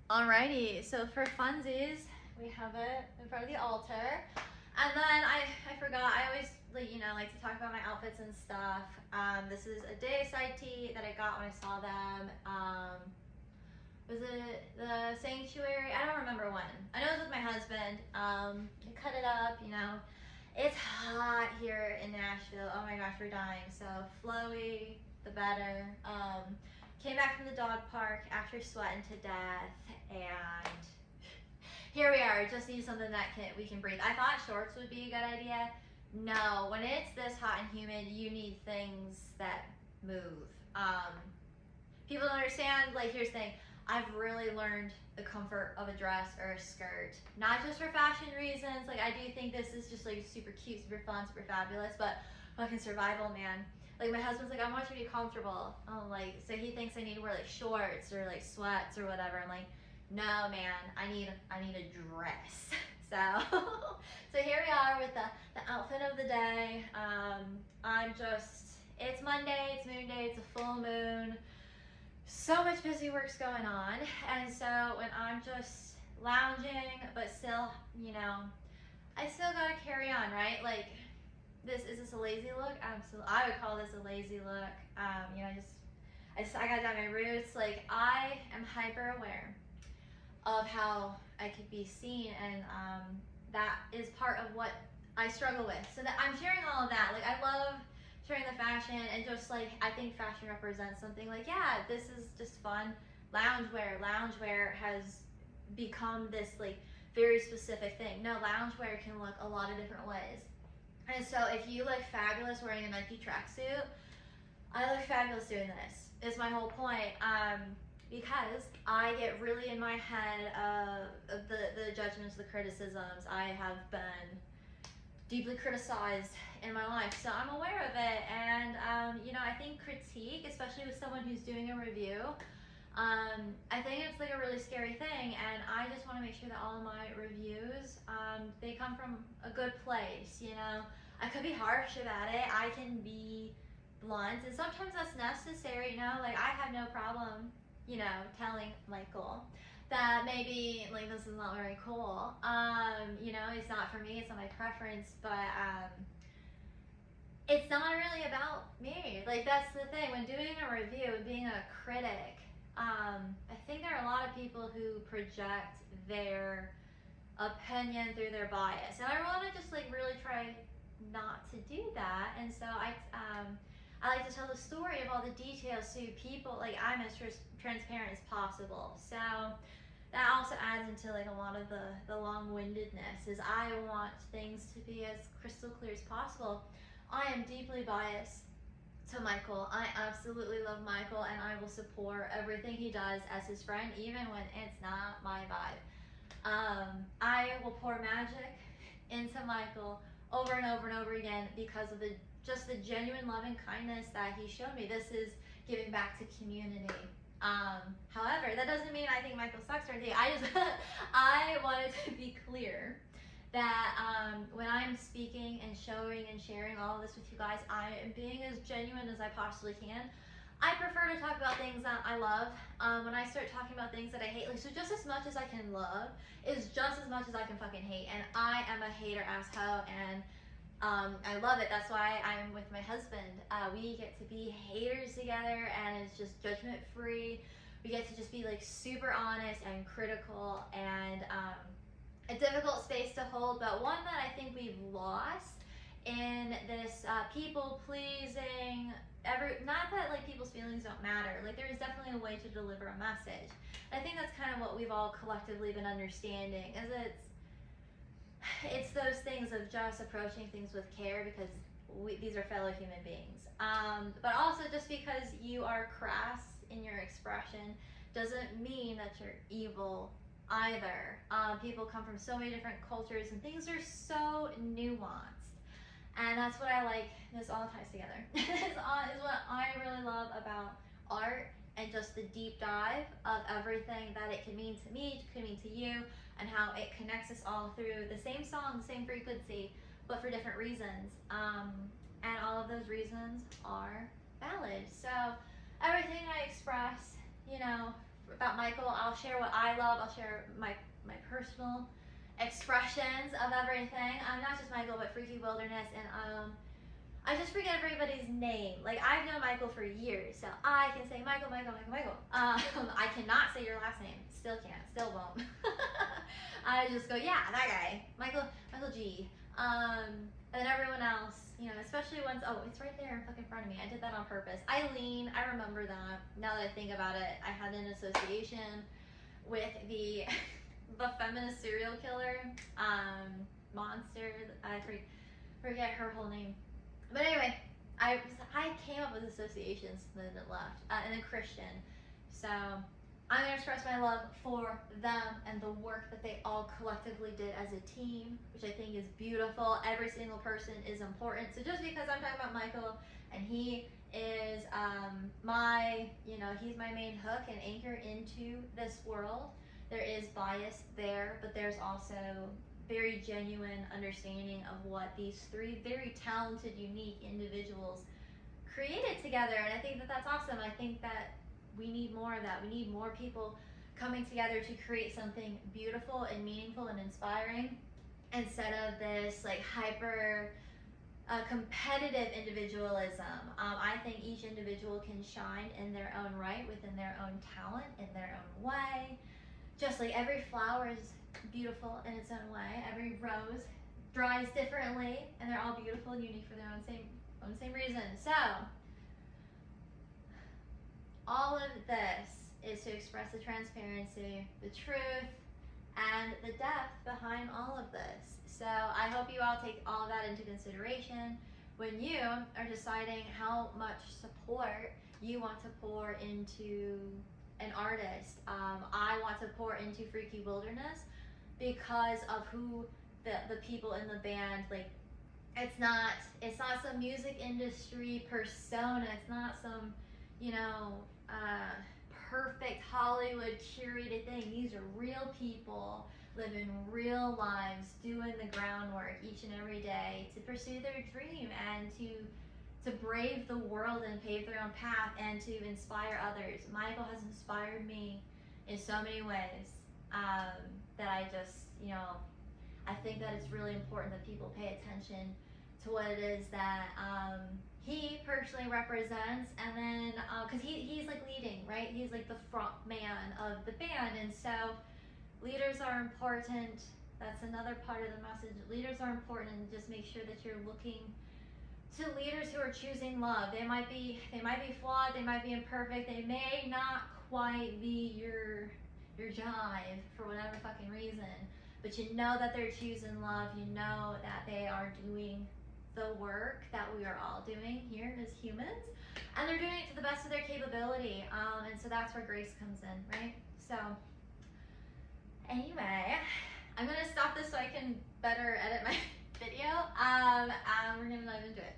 Alrighty, so for funsies, we have it in front of the altar. And then I forgot, I always like to talk about my outfits and stuff. This is a Deicide tee that I got when I saw them. Was it the Sanctuary? I don't remember when. I know it was with my husband. I cut it up, It's hot here in Nashville. Oh my gosh, we're dying. So flowy, the better. Came back from the dog park after sweating to death, and here we are. Just need something that we can breathe. I thought shorts would be a good idea. No, when it's this hot and humid, you need things that move. People don't understand. Like, here's the thing. I've really learned the comfort of a dress or a skirt, not just for fashion reasons. Like, I do think this is just like super cute, super fun, super fabulous, but fucking survival, man. Like, my husband's like, I want you to be comfortable. I'm like, so he thinks I need to wear like shorts or like sweats or whatever. I'm like, no, man, I need a dress. So, so here we are with the outfit of the day. It's Monday, it's moon day, it's a full moon. So much busy work's going on, and so when I'm just lounging, but still, I still gotta carry on, right? Like, is this a lazy look? Absolutely, I would call this a lazy look. I got down my roots. Like, I am hyper aware of how I could be seen, and that is part of what I struggle with. So that I'm sharing all of that. Like, I love sharing the fashion, and just like, I think fashion represents something like, yeah, this is just fun loungewear. Loungewear has become this like very specific thing. No, loungewear can look a lot of different ways. And so if you look fabulous wearing a Nike tracksuit, I look fabulous doing this. Is my whole point. Because I get really in my head of the judgments, the criticisms. I have been deeply criticized in my life, so I'm aware of it. And I think critique, especially with someone who's doing a review, I think it's like a really scary thing. And I just want to make sure that all of my reviews, they come from a good place. I could be harsh about it. I can be blunt, and sometimes that's necessary. Like, I have no problem telling Michael that maybe like this is not very cool. It's not for me, it's not my preference, but it's not really about me. Like, that's the thing. When doing a review, being a critic, I think there are a lot of people who project their opinion through their bias, and I want to just like really try not to do that. And so I like to tell the story of all the details so people, like, I'm as transparent as possible. So that also adds into like a lot of the long-windedness, is I want things to be as crystal clear as possible. I am deeply biased to Michael. I absolutely love Michael, and I will support everything he does as his friend, even when it's not my vibe. I will pour magic into Michael over and over and over again because of the genuine love and kindness that he showed me. This is giving back to community. However, that doesn't mean I think Michael sucks or anything. I wanted to be clear that when I'm speaking and showing and sharing all of this with you guys, I am being as genuine as I possibly can. I prefer to talk about things that I love. When I start talking about things that I hate, like, so just as much as I can love is just as much as I can fucking hate. And I am a hater asshole, and I love it. That's why I'm with my husband. We get to be haters together, and it's just judgment free. We get to just be like super honest and critical, and a difficult space to hold, but one that I think we've lost in this people pleasing. Not that like people's feelings don't matter. Like, there is definitely a way to deliver a message. I think that's kind of what we've all collectively been understanding. Is it's those things of just approaching things with care, because these are fellow human beings. But also, just because you are crass in your expression doesn't mean that you're evil either. People come from so many different cultures, and things are so nuanced. And that's what I like. This all ties together. This is what I really love about art, and just the deep dive of everything that it can mean to me, it can mean to you, and how it connects us all through the same song, the same frequency, but for different reasons. And all of those reasons are valid. So everything I express, about Michael. I'll share what I love. I'll share my personal expressions of everything. Not just Michael, but Freaky Wilderness, and I just forget everybody's name. Like, I've known Michael for years, so I can say Michael. I cannot say your last name. Still can't. Still won't. I just go, yeah, that guy, Michael G. And then everyone else, you know, especially once. Oh, it's right there, fucking in front of me. I did that on purpose. Eileen, I remember that. Now that I think about it, I had an association with the feminist serial killer, monster. I forget her whole name. But anyway, I came up with associations and then it left. And then Christian. So I'm going to express my love for them and the work that they all collectively did as a team, which I think is beautiful. Every single person is important. So just because I'm talking about Michael and he is he's my main hook and anchor into this world, there is bias there, but there's also very genuine understanding of what these three very talented, unique individuals created together. And I think that that's awesome. I think that we need more of that. We need more people coming together to create something beautiful and meaningful and inspiring instead of this like hyper competitive individualism. I think each individual can shine in their own right, within their own talent, in their own way. Just like every flower is beautiful in its own way. Every rose dries differently, and they're all beautiful and unique for their own same reason. So all of this is to express the transparency, the truth, and the depth behind all of this. So I hope you all take all of that into consideration when you are deciding how much support you want to pour into an artist. I want to pour into Freaky Wilderness because of who the people in the band, like, it's not some music industry persona. It's not some, perfect Hollywood curated thing. These are real people living real lives, doing the groundwork each and every day to pursue their dream and to brave the world and pave their own path and to inspire others. Michael has inspired me in so many ways that I just, I think that it's really important that people pay attention to what it is that he personally represents, and then because he's like leading, right? He's like the front man of the band, and so leaders are important. That's another part of the message. Leaders are important, and just make sure that you're looking to leaders who are choosing love. They might be flawed, they might be imperfect, they may not quite be your jive for whatever fucking reason, but you know that they're choosing love. You know that they are doing the work that we are all doing here as humans, and they're doing it to the best of their capability, and so that's where grace comes in, right? So anyway, I'm gonna stop this so I can better edit my video. We're gonna dive into it.